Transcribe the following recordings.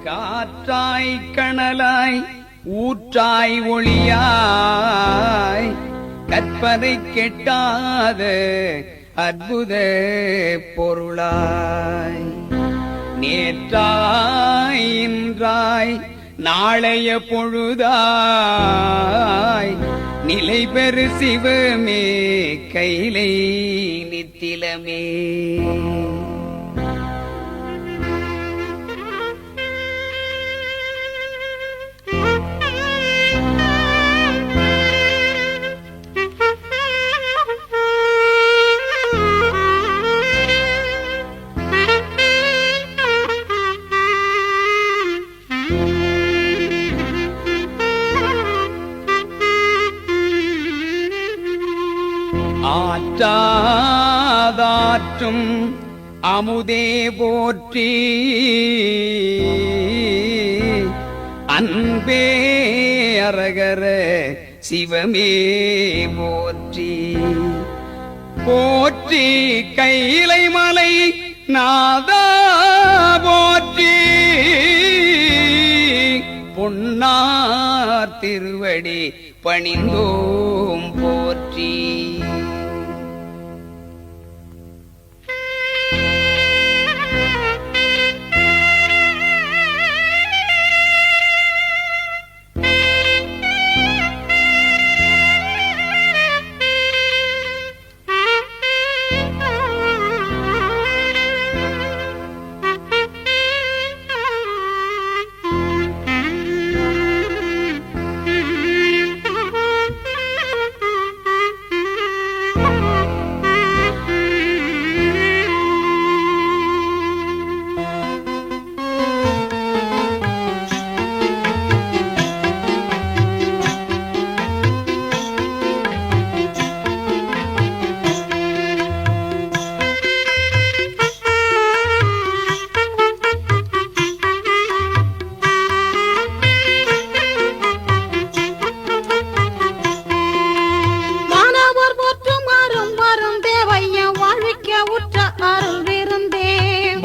காற்றாய் கணலாய் ஊற்றாய் ஒளியாய் கற்பனை கெட்டாத அற்புத பொருளாய் நேற்றாய் இன்றாய் நாளைய பொழுதாய் நிலை பெறு சிவமே கைலை நித்திலமே. ஆற்றாதாற்றும் அமுதே போற்றி அன்பே அரகர சிவமே போற்றி போற்றி கைலை மலை நாதா போற்றி பொன்னார் திருவடி பணிந்தோம் போற்றி.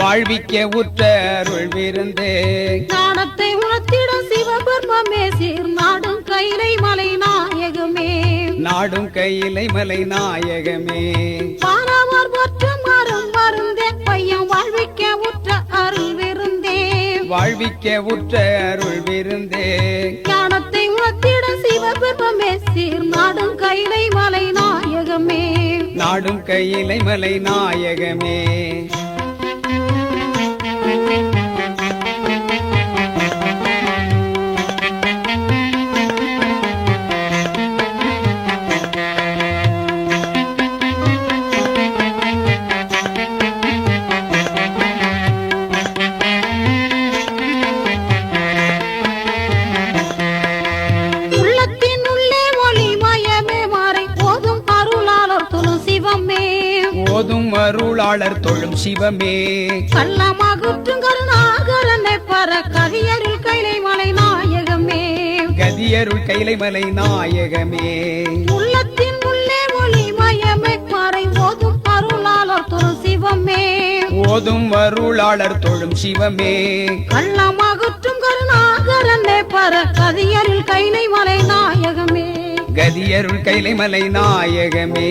வாழ்விக்க உற்ற அருள் விருந்தே ஞானத்தை உணர்த்திடும் சிவபெருமமே சீர் நாடும் கைலை மலை நாயகமே நாடும் கைலை மலை நாயகமே வானவர் மற்றும் மரும் மருந்தே பையன் வாழ்விக்க உற்ற அருள் விருந்தே வாழ்விக்க உற்ற அருள் விருந்தே ஞானத்தை உணர்த்திடும் சிவபெருமமே சீர் நாடும் கைலை மலை நாயகமே நாடும் கைலை மலை நாயகமே. போதும் அருளாளர் தொழும் சிவமே கள்ளமாகுற்றும் கருணாகரனை பர கதியருள் கைலை மலை நாயகமே கதியருள் கைலை மலை நாயகமே உள்ளத்தின் உள்ளே ஒளி மயமே மறை ஓதும் அருளாளர் தொழும் சிவமே ஓதும் அருளாளர் தொழும் சிவமே கள்ளமாகுற்றும் கருணாகரனை பர கதியருள் கைலை மலை நாயகமே கதியருள் கைலை மலை நாயகமே.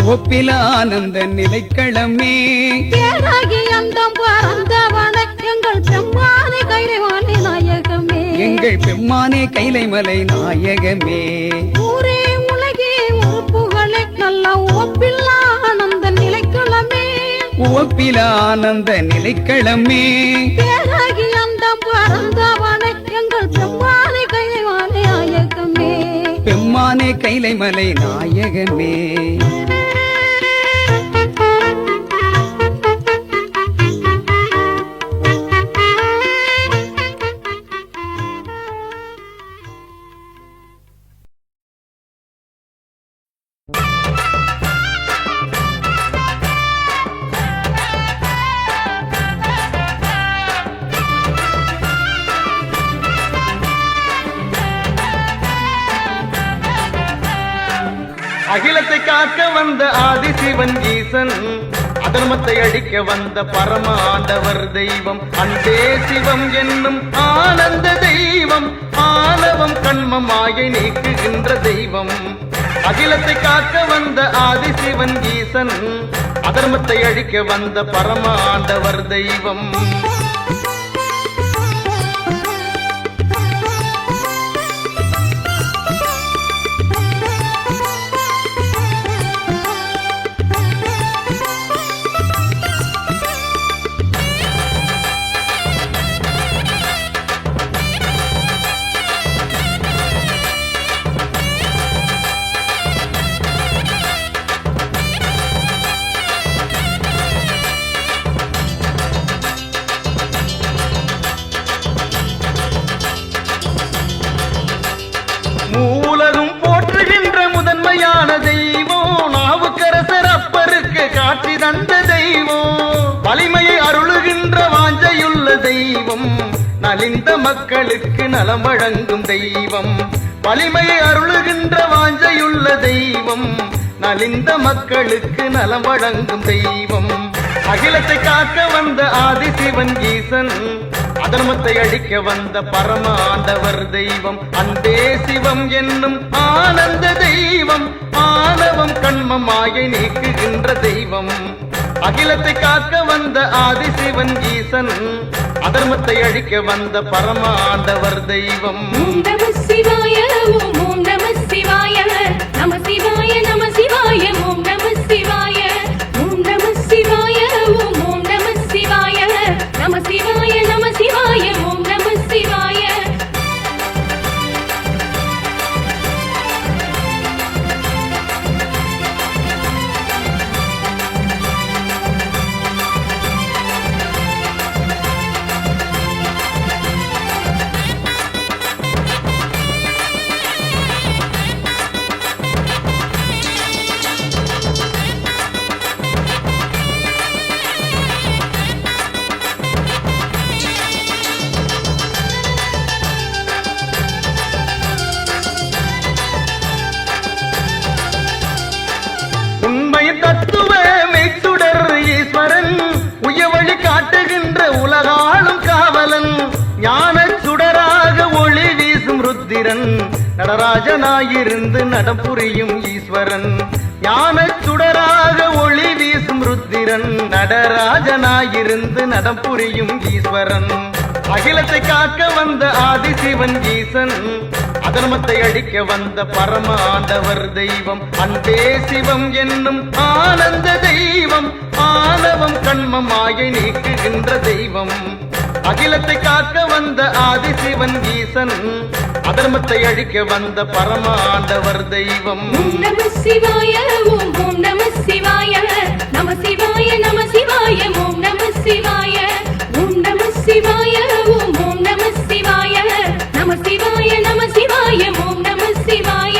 ஒப்பில ஆனந்த நிலைக்களமே பேராகி அந்தம் பறந்தவன எங்கள் பெம்மானே கைலை மலை நாயகமே எங்கள் பெம்மானே கைலை மலை நாயகமே ஊரே உலகே உறுப்புகளே நல்ல ஒப்பில ஆனந்த நிலைக்களமே ஒப்பில ஆனந்த நிலைக்களமே பேராகி அந்தம் பறந்தவன எங்கள் பெம்மானே கைலை மலை நாயகமே பெம்மானே கைலை மலை நாயகமே. அகிலத்தை காக்க வந்த ஆதிசிவன் ஈசன் அதர்மத்தை அழிக்க வந்த பரமாண்டவர் தெய்வம் அன்பே சிவம் என்னும் ஆனந்த தெய்வம் ஆணவம் கண்மம் மாயை நீக்குகின்ற தெய்வம் அகிலத்தை காக்க வந்த ஆதிசிவன் ஈசன் அதர்மத்தை அழிக்க வந்த பரமாண்டவர் தெய்வம் மூலரும் போற்றுகின்ற முதன்மையான தெய்வம் நாவுக்கரசர் அப்பருக்கு காட்சி தந்த தெய்வம் வலிமையை அருளுகின்ற வாஞ்சையுள்ள தெய்வம் நலிந்த மக்களுக்கு நலம் வழங்கும் தெய்வம் வலிமையை அருளுகின்ற வாஞ்சையுள்ள தெய்வம் நலிந்த மக்களுக்கு நலம் வழங்கும் தெய்வம் அகிலத்தை காக்க வந்த ஆதிசிவன் ஈசன் அதர்மத்தை அழிக்க வந்த பரமாண்டவர் தெய்வம் அன்பே சிவம் என்னும் ஆனந்த தெய்வம் ஆணவம் கண்மம் மாயை நீக்குகின்ற தெய்வம் அகிலத்தை காக்க வந்த ஆதிசிவன் ஈசன் அதர்மத்தை அழிக்க வந்த பரமாண்டவர் தெய்வம் ஓம் நம சிவாய ஓம் நம சிவாய நம சிவாய நம சிவாய ஓம் நம சிவாய ஓம் நம சிவாய ஓம் நம சிவாய நம சிவாய நம சிவாய ஓம் நம சிவாய தத்துவ மெய்ச்சுடர் ஈஸ்வரன் உயவழி காட்டுகின்ற உலகாளும் காவலன் ஞான சுடராக ஒளி வீசும் ருத்திரன் நடராஜனாயிருந்து நடப்புரியும் ஈஸ்வரன் ஞான சுடராக ஒளி வீசும் ருத்திரன் நடராஜனாயிருந்து நடப்புரியும் ஈஸ்வரன் அகிலத்தை காக்க வந்த ஆதிசிவன் ஈசன் அதர்மத்தை அழிக்க வந்த பரமாண்டவர் தெய்வம் அன்பே சிவம் என்னும் ஆனந்த தெய்வம் ஆணவம் கண்மம் மாயை நீக்குகின்ற தெய்வம் அகிலத்தை காக்க வந்த ஆதிசிவன் ஈசன் அதர்மத்தை அழிக்க வந்த பரமாண்டவர் தெய்வம் ஓம் நம சிவாய ஓம் நம சிவாய நம சிவாய நம சிவாய ஓம் நம சிவாய ஓம் நம சிவாய ஓம் நம சிவாய நம சிவாய நம சிவாய ஓம் நம சிவாய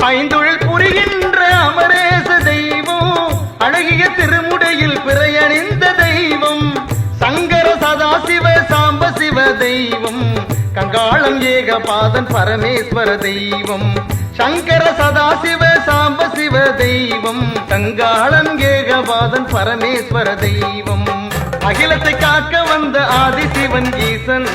ஐந்தொழில் புரிகின்ற அமரேச தெய்வம் அழகிய திருமுடையில் பிறையணிந்த தெய்வம் சங்கர சதாசிவ சாம்ப சிவ தெய்வம் கங்காளம் ஏகபாதன் பரமேஸ்வர தெய்வம் சங்கர சதாசிவ சாம்ப சிவ தெய்வம் கங்காளம் ஏகபாதன் பரமேஸ்வர தெய்வம் அகிலத்தை காக்க வந்த ஆதிசிவன் ஈசன்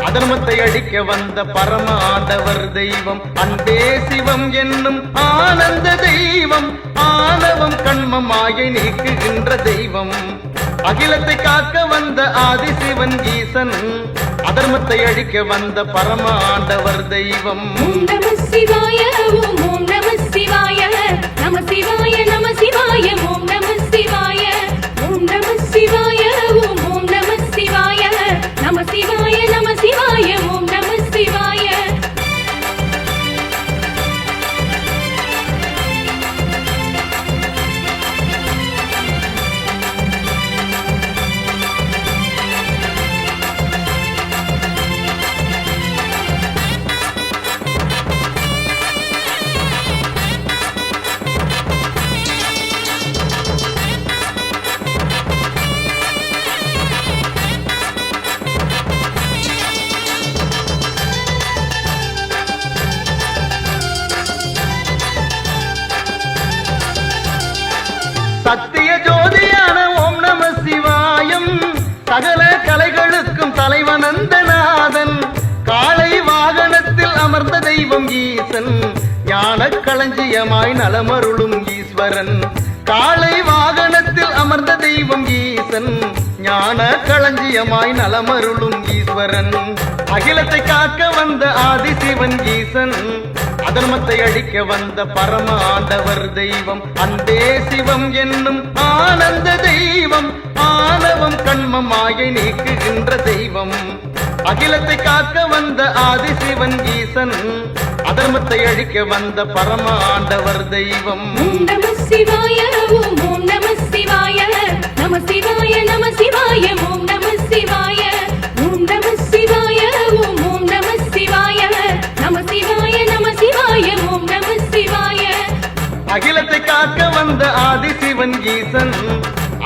அதர்மத்தை அழிக்க வந்த பரமாண்டவர் தெய்வம் அன்பே சிவம் என்னும் ஆனந்த தெய்வம் ஆணவம் கண்மம் மாயை நீக்குகின்ற தெய்வம் அகிலத்தை காக்க வந்த ஆதிசிவன் ஈசன் அதர்மத்தை அழிக்க வந்த பரமாண்டவர் தெய்வம் ஓம் நம சிவாய ஓம் நம சிவாய நம சிவாய நம சிவாய ஓம் நம சிவாய ஓம் நம சிவாய ஓம் நம சிவாய நம சிவாய நம சிவாய தெய்வம் ஈசன் ஞான களஞ்சியமாய் நலமருளும் ஈஸ்வரன் காளை வாகனத்தில் அமர்ந்த தெய்வம் ஈசன் ஞான களஞ்சியமாய் நலமருளும் ஈஸ்வரன் அகிலத்தை காக்க வந்த ஆதிசிவன் ஈசன் அதர்மத்தை அழிக்க வந்த பரம ஆண்டவர் தெய்வம் அன்பே சிவம் என்னும் ஆனந்த தெய்வம் ஆணவம் கண்மம் மாயை நீக்குகின்ற தெய்வம் அகிலத்தை காக்க வந்த ஆதிசிவன் ஈசன் அதர்மத்தை அழிக்க வந்த பரம ஆண்டவர் தெய்வம் ஓம் நம சிவாய ஓம் நம சிவாய நம சிவாய நம சிவாய ஓம் நம சிவாய ஓம் நம சிவாய ஓம் நம சிவாய நம சிவாய நம சிவாய ஓம் நம சிவாய அகிலத்தை காக்க வந்த ஆதிசிவன் ஈசன்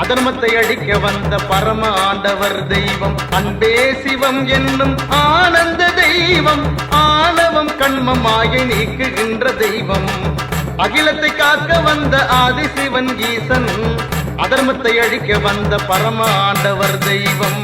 அதர்மத்தை அழிக்க வந்த பரம ஆண்டவர் தெய்வம் அன்பே சிவம் என்னும் ஆனந்த தெய்வம் ஆணவம் கண்மம் மாயை நீக்குகின்ற தெய்வம் அகிலத்தை காக்க வந்த ஆதிசிவன் ஈசன் அதர்மத்தை அழிக்க வந்த பரம ஆண்டவர் தெய்வம்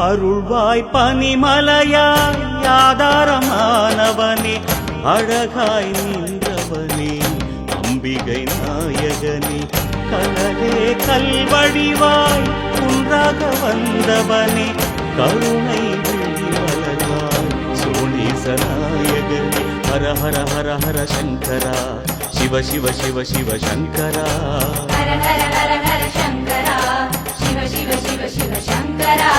அருள்வாய் பனிமலையாய் ஆதாரமானவனே அழகாய் நின்றவனே அம்பிகை நாயகனே கனலே கல்வடிவாய் குன்றாக வந்தவனே கருணை விழிவளர்வாய் சோழீச நாயகனே ஹர ஹர ஹர ஹர சங்கரா சிவ சிவ சிவ சிவ சங்கரா ஹர ஹர ஹர ஹர சங்கரா சிவ சிவ சிவ சிவ சங்கரா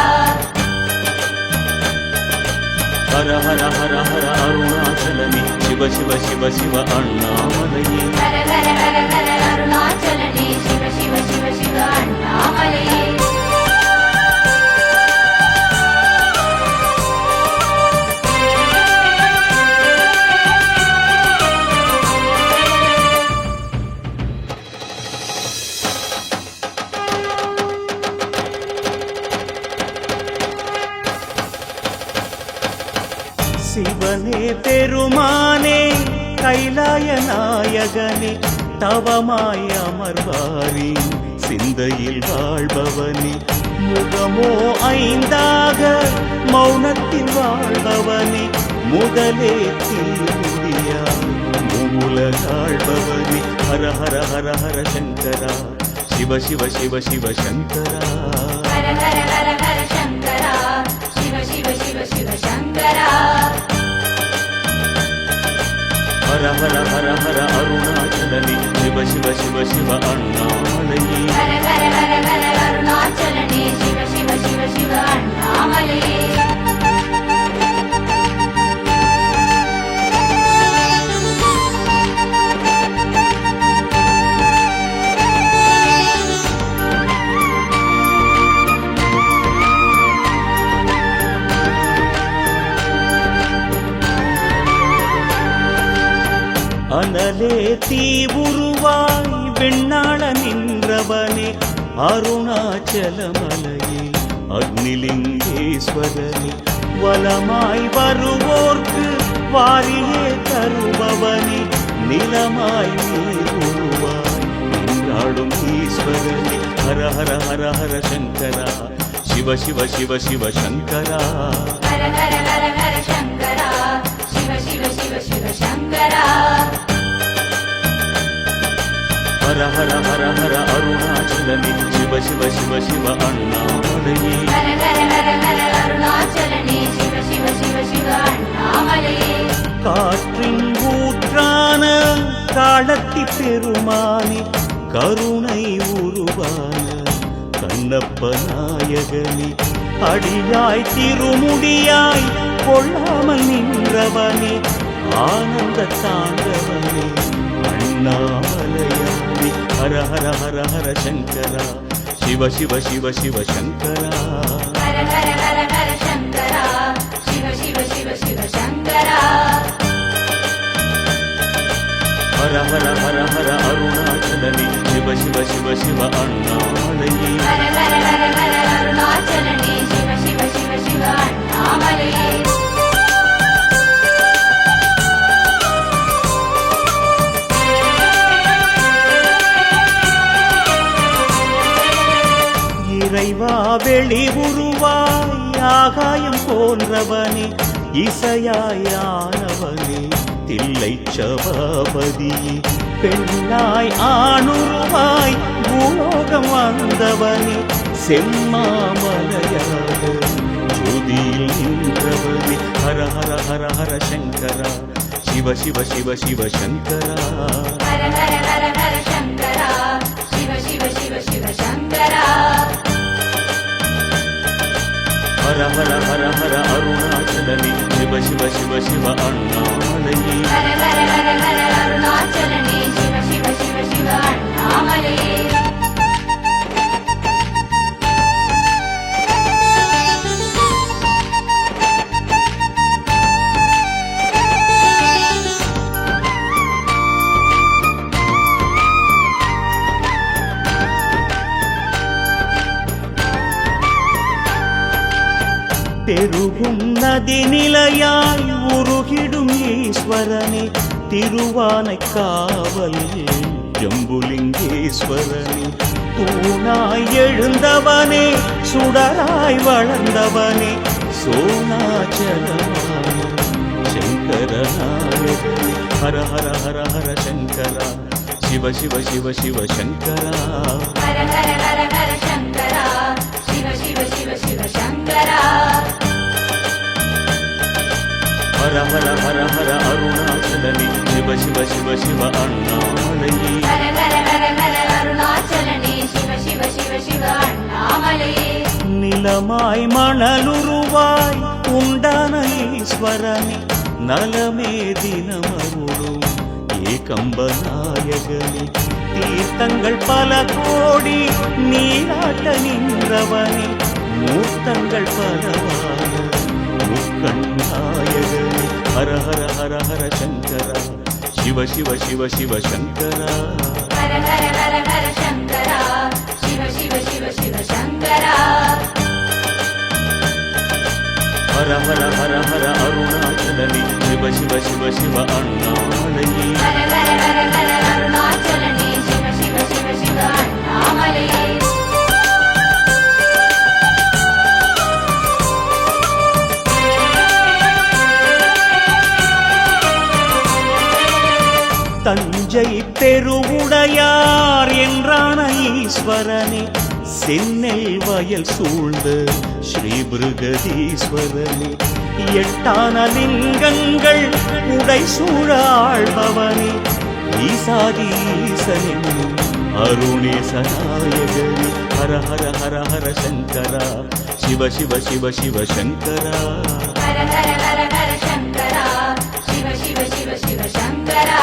ஹர ஹர ஹர ஹர அருணாச்சலனே சிவ சிவ சிவ சிவ அண்ணாமலையே ஹர ஹர ஹர ஹர அருணாச்சலனே சிவ சிவ சிவ சிவ அண்ணாமலையே சிவனே பெருமானே கைலாய நாயகனே தவமாய் அமர்வாரி சிந்தையில் வாழ்பவனே முகமோ ஐந்தாக மௌனத்தில் வாழ்பவனே முதலே தீமுடியா மூலகாழ்பவனே ஹர ஹர ஹர ஹர சங்கரா சிவ சிவ சிவ சிவ சங்கரா ஹர ஹர ஹர ஹர சங்கரா சிவ சிவ சிவ சிவ சங்கரா ஹர ஹர ஹர ஹர அருணாச்சலனே சிவ சிவ சிவ சிவ அண்ணாமலையே ஹர ஹர ஹர ஹர அருணாச்சலனே சிவ சிவ சிவ சிவ அண்ணாமலையே அனலே தீ உருவாய் வெண்ணாள நின்றவனே அருணாச்சலமலையே அக்னிலிங்கேஸ்வரனே வலமாய் வருவோர்க்கு வாரியே தருபவனே நிலமாய் நீர் உருவாய் நின்றாடும் ஈஸ்வரனே ஹர ஹர ஹர ஹர சங்கரா சிவ சிவ சிவ சிவ சங்கரா ஹர ஹர ஹர ஹர சங்கரா சிவ சிவ சிவ சிவ சங்கரா ஹர ஹர ஹர ஹர அருணாச்சலனே சிவ சிவ சிவ சிவ அண்ணாமலையே ஹர ஹர ஹர ஹர அருணாச்சலனே சிவ சிவ சிவ சிவ அண்ணாமலையே காற்றின் ஊற்றான காலத்தி பெருமானே கருணை உருவான கண்ணப்ப நாயகனே அடியாய் திருமுடியாய் கொள்ளாமல் நின்றவனே ஆனந்த தாண்டவனே அண்ணாமலையானே ஹர ஹர ஹர ஹர சங்கரா சிவ சிவ சிவ சிவ சங்கரா ஹர ஹர ஹர ஹர சங்கரா சிவ சிவ சிவ சிவ சங்கரா ஹர ஹர ஹர ஹர அருணாச்சலனே சிவ சிவ சிவ சிவ அண்ணாமலையே ஹர ஹர ஹர ஹர அருணாச்சலனே சிவ சிவ சிவ சிவ அண்ணாமலையே இறைவா வெளி உருவாய் ஆகாயம் போன்றவனே இசையாயானவனே தில்லை சபாபதியே பெண்ணாய் ஆணுருவாய் பூலோகம் வந்தவனே செம்மாமலையாக ஜோதியில் நின்றவனே ஹர ஹர ஹர ஹர சங்கரா சிவ சிவ சிவ சிவ சங்கரா ஹர ஹர ஹர ஹர சங்கரா சிவ சிவ சிவ சிவ சங்கரா ஹர ஹர ஹர ஹர அருணாச்சலனே சிவ சிவ சிவ சிவ அண்ணாமலையே ஹர ஹர ஹர ஹர அருணாச்சலனே சிவ சிவ சிவ சிவ அண்ணாமலையே பெருகும் நதி நிலையாய் உருகிடும் ஈஸ்வரனே திருவானைக்காவல் ஜம்புலிங்கேஸ்வரனே தூணாய் எழுந்தவனே சுடராய் வளர்ந்தவனே சோனாச்சலமான சங்கரநாயகனே ஹர ஹர ஹர ஹர சங்கரா சிவ சிவ சிவ சிவ சங்கரா ஹர ஹர ஹர ஹர சங்கரா சிவ சிவ சிவ சிவ சங்கரா ஹர ஹர ஹர ஹர அருணாச்சலனே சிவ சிவ சிவ சிவ அண்ணாமலையே ஹர ஹர ஹர ஹர அருணாச்சலனே சிவ சிவ சிவ சிவ அண்ணாமலையே நிலமாய் மணலுருவாய் உண்டான ஈஸ்வரனே நலமே தினமருளும் ஏகம்பநாயகனே தீர்த்தங்கள் பல கோடி நீராட்ட நின்றவனே மூர்த்தங்கள் பலவான முக்கண்ணாயகனே ஹர ஹர ஹர ஹர சங்கரா சிவ சிவ சிவ சிவ சங்கரா ஹர ஹர ஹர ஹர சங்கரா சிவ சிவ சிவ சிவ சங்கரா ஹர ஹர ஹர ஹர அருணாச்சலனே சிவ சிவ சிவ சிவ அண்ணாமலையே ஹர ஹர ஹர ஹர அருணாச்சலனே சிவ சிவ சிவ சிவ அண்ணாமலையே தஞ்சை பெருவுடையார் என்றான ஈஸ்வரனே சென்னல் வயல் சூழ்ந்த ஸ்ரீபிருகதீஸ்வரனே எட்டான லிங்கங்கள் உடை சூழாழ்பவனே ஈசாதி ஈசனென்னும் அருணேசநாயகனே ஹர ஹர ஹர ஹர சங்கரா சிவ சிவ சிவ சிவ சங்கரா ஹர ஹர ஹர ஹர சங்கரா சிவ சிவ சிவ சிவ சங்கரா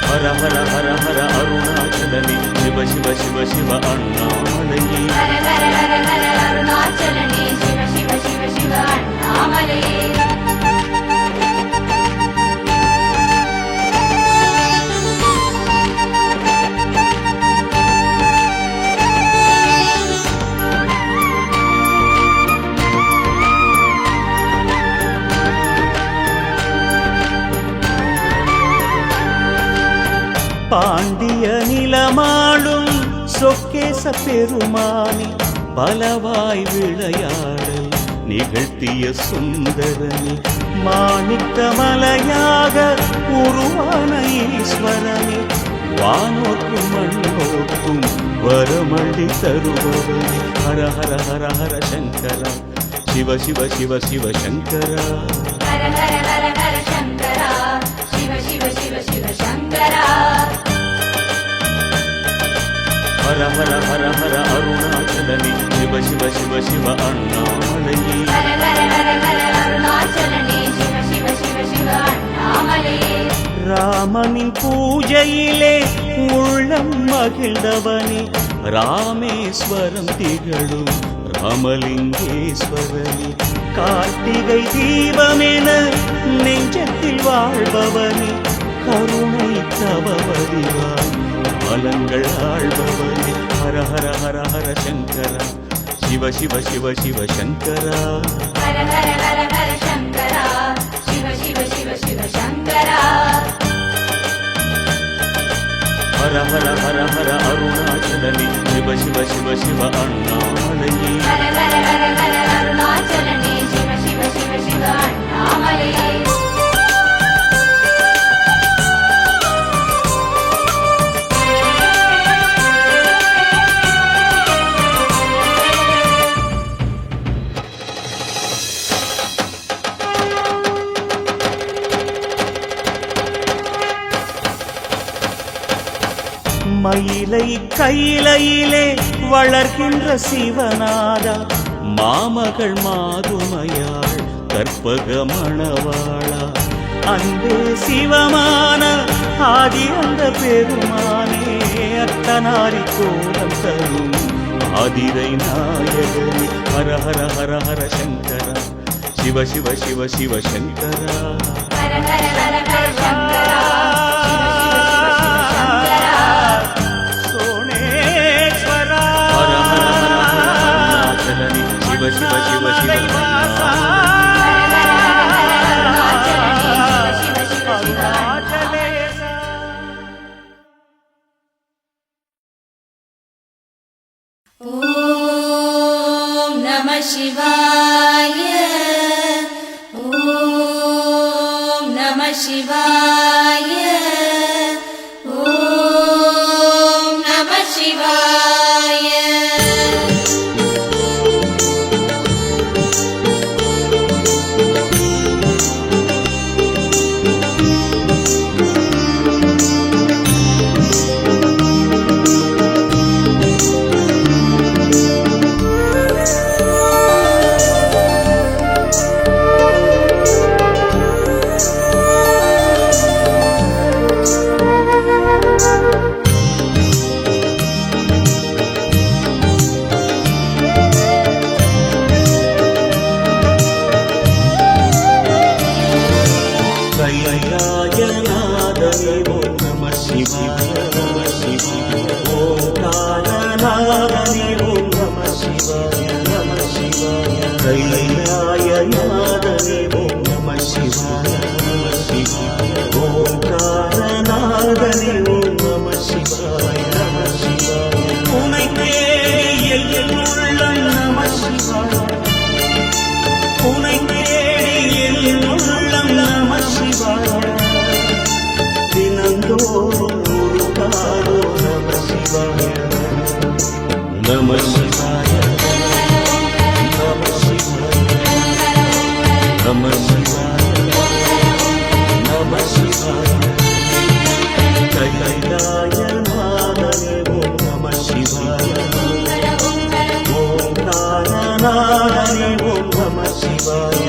ஹர ஹர ஹர ஹர அருணாச்சலனே சிவ சிவ சிவ சிவ அண்ணாமலையே ஹர ஹர ஹர ஹர அருணாச்சலனே சிவ சிவ சிவ சிவ அண்ணாமலையே பாண்டிய நிலமாளும் சொக்கேச பெருமானே பலவாய் விளையாடல் நிகழ்த்திய சுந்தரனே மாணிக்கமலையாக உருவான ஈஸ்வரனே வானோர்க்கும் மண்ணோர்க்கும் வரமள்ளி தருபவனே ஹர ஹர ஹர ஹர சங்கரா சிவ சிவ சிவ சிவ சங்கரா ஹர ஹர ஹர ஹர சங்கரா சிவ சிவ சிவ சிவ சங்கரா ஹர ஹர ஹர ஹர அருணாச்சலனே சிவ சிவ சிவ சிவ அண்ணாமலையே ஹர ஹர ஹர ஹர அருணாச்சலனே சிவ சிவ சிவ சிவ அண்ணாமலையே ராமனின் பூஜையிலே உள்ளம் மகிழ்ந்தவனே ராமேஸ்வரம் திகழும் ராமலிங்கேஸ்வரனே, கார்த்திகை தீபமென நெஞ்சத்தில் வாழ்பவனே, கருணை தவவதிவாய் பலங்கள் ஆழ்பவனே, ஹர ஹர ஹர ஹர சங்கரா, சிவ சிவ சிவ சிவ சங்கரா, ஹர ஹர ஹர ஹர சங்கரா, சிவ சிவ சிவ சிவ சங்கரா, ஹர ஹர ஹர ஹர அருணாச்சலனே, சிவ சிவ சிவ சிவ அண்ணாமலையே, ஹர ஹர ஹர ஹர அருணாச்சலனே, சிவ சிவ சிவ சிவ அண்ணாமலையே. மயிலை கையிலையிலே வளர்கின்ற சிவநாதா, மாமகள் மாதுமையாள் கற்பக மணவாளா, அன்பே சிவமான ஆதி அந்த பெருமானே, அத்தனாரி கோலம் தரும் ஆதிரை நாயகனே, ஹர ஹர ஹர ஹர சங்கரா, சிவ சிவ சிவ சிவ சங்கரா, ஹர ஹர ஹர ஹர சங்கரா, சிவ சிவ சிவ சிவ ஓம் நம சிவாய, ஓம் நம சிவாய, ஓம் நம சிவாய. கைலாயநாதனே ஓம் நம சிவாய, நம சிவாய, ஓங்காரநாதனே ஓம் நம சிவாய, நம சிவாய, கைலாயநாதனே ஓம் நம சிவாய, நம சிவாய, ஓங்காரநாதனே ஓம் நம சிவாய, நம சிவாய, உனை தேடி என் உள்ளம் நம சிவாய, உனை தேடி என் உள்ளம் நம சிவாய, தினந்தோறும் ஒரு காலோ நம சிவாய, நம சிவாய, நம சிவாய, நம சிவாய, நம சிவாய, கைலாயநாதனே ஓம் நம சிவாய, ஓங்காரநாதனே ஓம் நம சிவாய.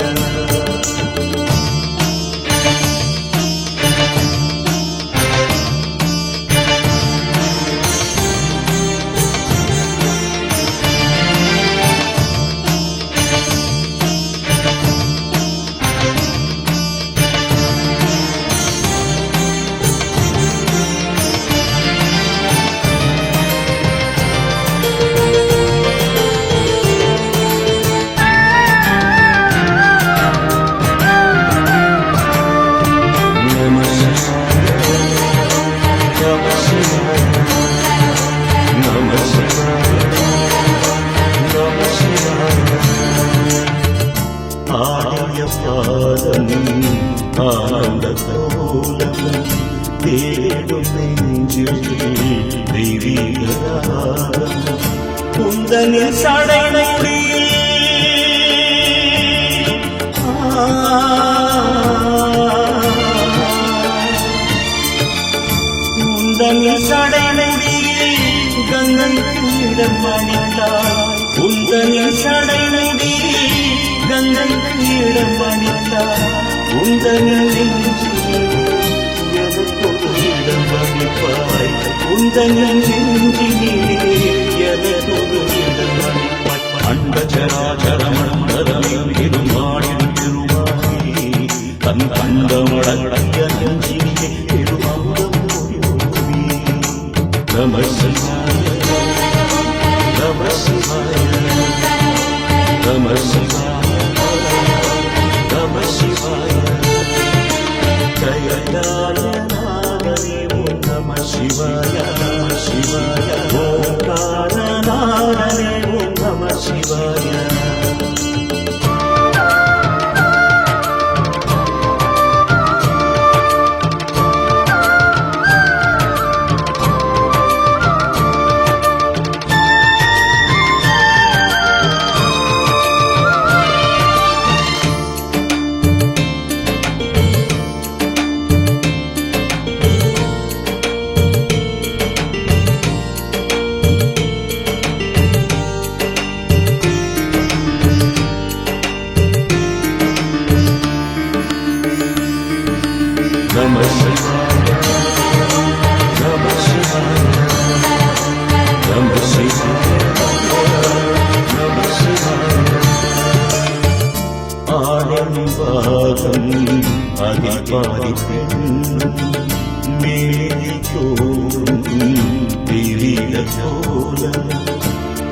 ஆடிய பாதமும் ஆனந்த கோலமும் தேடும் நெஞ்சில் தெய்வீகராகம், குந்தனில் சடைமுடியில் குந்தனில் சடைமுடியில் கங்கை இடம் மணித்தாய், குந்தனில் சடைமுடியில் கங்கை இடம் மணித்தாய், குந்தனில் நெஞ்சில் எனக்கொரு இடம் மணிப்பாய், குந்தனில் நெஞ்சிலே அண்டச்சராச்சரமண்டலமே பெருமாளின் பெருமாளே தன் கண்டமடக்கிய நெஞ்சிலே பெருமாளம் நம சிவாய நம சிவாய நம சிவாய நம சிவாய கைலாயநாதனே ஓம் நம சிவாய நம சிவாய ஓங்காரநாதனே ஓம் நம சிவாய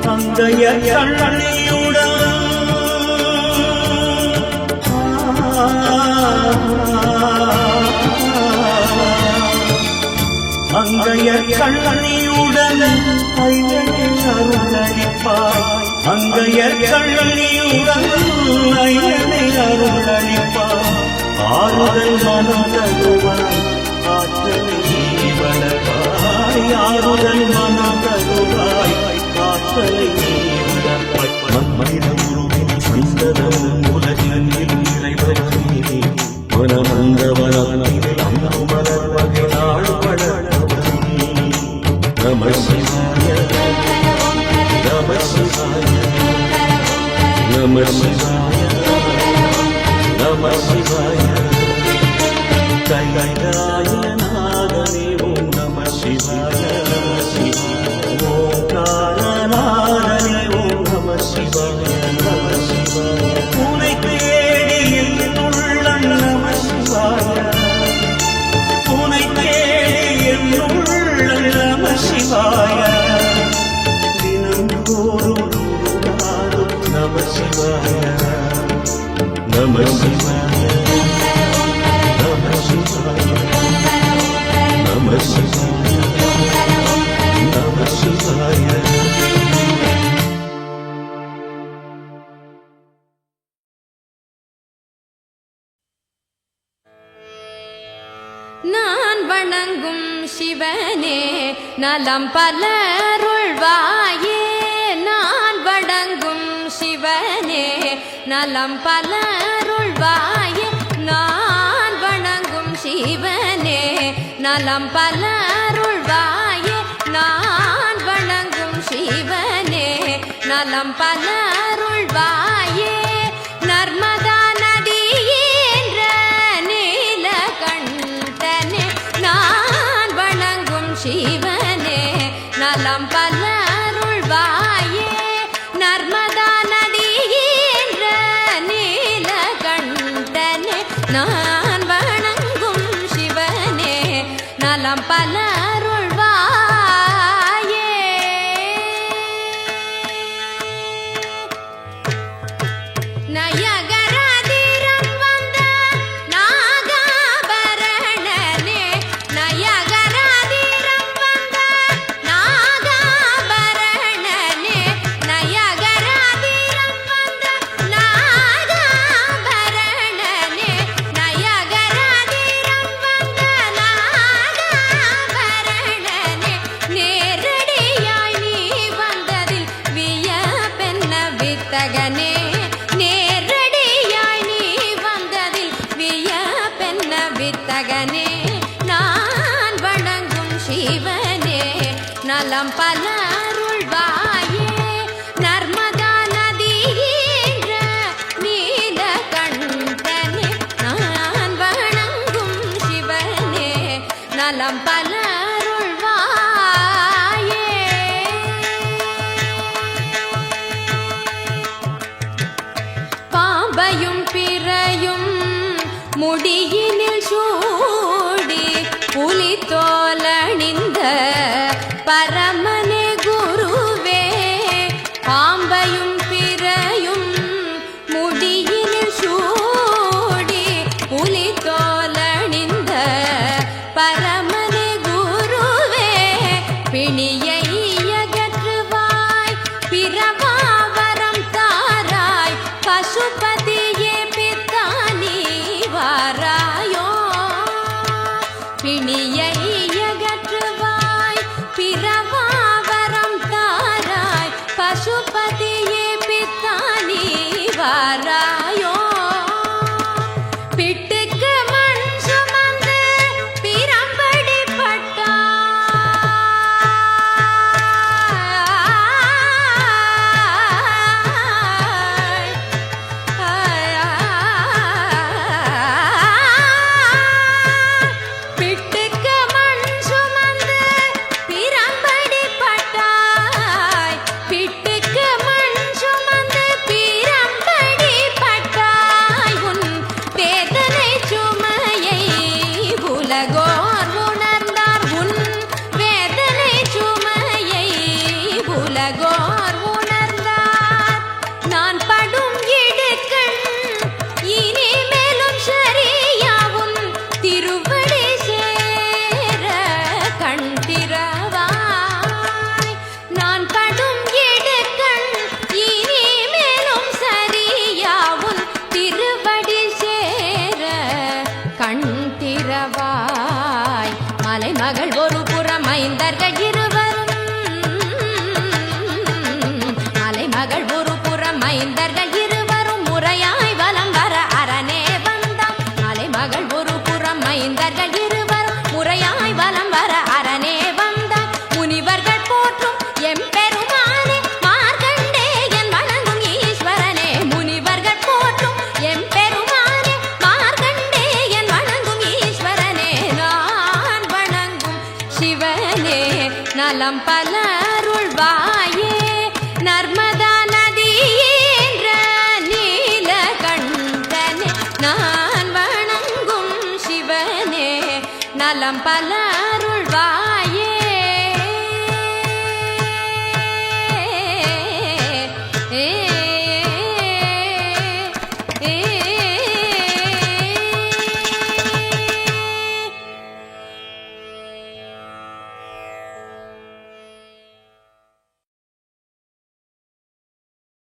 அங்கைய கண்ணியுடன் அங்கைய கண்ணியுடன் ஐயனை அருளளிப்பாய் அங்கைய கண்ணியுடன் ஐயனை அருளளிப்பாய் ஆறுதல் மனம் தருவாய் ஆற்றலை வளர்ப்பாய் ஆறுதல் மனம் தருவாய் ஆற்றலை வளர்ப்பாய் மந்திரம் உருவின் சந்ததம் உலகில் நிறைவரே மனமந்தவனானில் அங்குமலர் வகை நாள் வளர்ப்பவனே நம சிவாய நம சிவாய நம சிவாய நம சிவாய கைலாயநாதனே ஓம் நம சிவாய நம சிவாய ஓங்காரநாதனே ஓம் நம சிவாய நம சிவாய உனை தேடி என்னுள்ளம் நம சிவாய உனை தேடி என்னுள்ளம் நம சிவாய தினந்தோறும் நம சிவாய நம சிவாய நம சிவாய நம சிவாய நம சிவாய நான் வணங்கும் சிவனே நலம் பலருள்வாயே நான் வணங்கும் சிவனே நலம் பலருள்வாயே நான் வணங்கும் சிவனே நலம் பலருள்வாயே நான் வணங்கும் சிவனே நலம் பலருள்வாயே நர்மதா நதியேன்ற நீலகண்டனே நான் வணங்கும் சிவனே நலம் பலருள்வாயே நர்மதா நதியேன்ற நீலகண்டனே நான் வணங்கும் சிவனே நலம் பலருள்வாயே நயகராதிரம் வந்த நாகாபரணனே நயகராதிரம் வந்த நாகாபரணனே நயகராதிரம் வந்த நாகாபரணனே நயகராதிரம் வந்த நாகாபரணனே நேரடியாய் நீ வந்ததில் வியப்பென்ன வித்தகனே நேரடியாய் நீ வந்ததில் வியப்பென்ன வித்தகனே நான் வணங்கும் சிவனே நலம் பலருள்வாயே நர்மதா நதியேன்ற நீலகண்டனே நான் வணங்கும் சிவனே நலம் பலருள்வாயே முடியினில் சூடி புலித்தோலணிந்த பரமனே குருவே பாம்பையும் பிறையும் முடியினில் சூடி புலித்தோலணிந்த பரமனே குருவே பிணியை அகற்றுவாய் பிரபாவரம் தாராய் பசுபதியே பித்தானி வாராயோ பிணியை அகற்றுவாய் பிரபாவரம் தாராய் பசுபதியே பித்தானி வாராயோ பிட்டுக்கு மண் சுமந்து பிரம்படி பிட்டுக்கு மண் சுமந்து பிரம்படி பட்டாய் பிட்டுக்கு மண் சுமந்து பிரம்படி பட்டாய் உன் வேதனை சுமையை உலகோர் உணர்ந்தார் உன் வேதனை சுமையை உலகோர் உணர்ந்தார் நான் படும் இடுக்கண் இனிமேலும் சரியாவும் திருவடி சேர கண் திறவாய் நான் படும் இடுக்கண் இனிமேலும் சரியாவும் திருவடி சேர கண் திறவாய் மலைமகள் ஒரு புறம் ஐந்தர்கள் இருவரும் மலைமகள் ஒரு புறம் ஐந்தர்கள் இருவரும் முறையாய் வலம் வர அரணே வந்தார் மலைமகள் ஒரு புறம் ஐந்தர்கள் இருவரும் முறையாய் வலம் வர அரணே வந்தார் முனிவர்கள் போற்றும் எம்பெருமானே மார்க்கண்டேயன் வணங்கும் ஈஸ்வரனே முனிவர்கள் போற்றும் எம்பெருமானே மார்க்கண்டேயன் வணங்கும் ஈஸ்வரனே நான் வணங்கும் சிவனே நலம் பலருள்வாயே நர்மதா நதியேன்ற நீலகண்டனே நான் வணங்கும் சிவனே நலம் பல